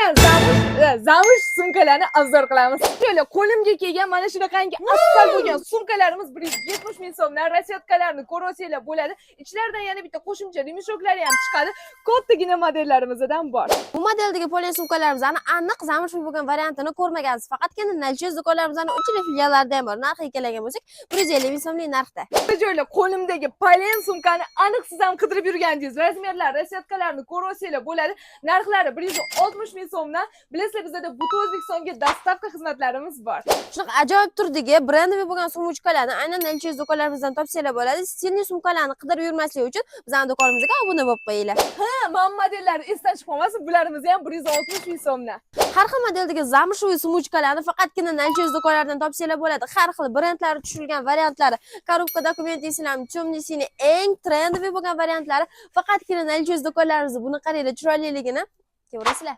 kelgan zamush sumkalarni obzor qilamiz. Shöyle qo'limga kelgan mana shunaqangi asal bo'lgan sumkalarimiz 170 ming so'mdan rasyotkalarni ko'rasizlar bo'ladi. Ichlaridan yana bitta qo'shimcha remeshoklari ham chiqadi. Kattagina modellarimizdan bor. Bu modeldagi polen sumkalarimizni aniq zamoshli bo'lgan variantini ko'rmagansiz. Faqatgina Nalchiz do'konlarimizning uchala filiallarida ham bor. Narxiga kelgan bo'lsak, 150 ming so'mlik narxda. Jo'yla qo'limdagi polen sumkani aniq siz ham qidirib yurganingiz razmerlar, rasyotkalarni ko'rasizlar bo'ladi. Narxlari 160 ming so'mdan. Bilasizlar, bizda butun O'zbekistonga dostavka xizmatlarimiz bor. Shunaqa ajoyib turdagi brendoviy bo'lgan sumkalarni aynan Nalchiz do'konlarimizdan topsanglar bo'ladi. Stilli sumkalarni qidirib yurmaslik uchun bizning do'konimizga obuna bo'lib qo'yinglar. Ha, mana modellari esdan chiqib qolmasin, bularimiz ham 160 ming so'mdan. Har xil modeldagi zamoshli sumkalarni faqatgina Nalchiz do'konlaridan topsanglar bo'ladi. Har xil brendlari tushirilgan variantlari, korobka dokumentisini, chumnisini eng trendoviy bo'lgan variantlari faqatgina Nalchiz do'konlarimizda. Buni qaranglar, chiroyliligini ko'rasizlar.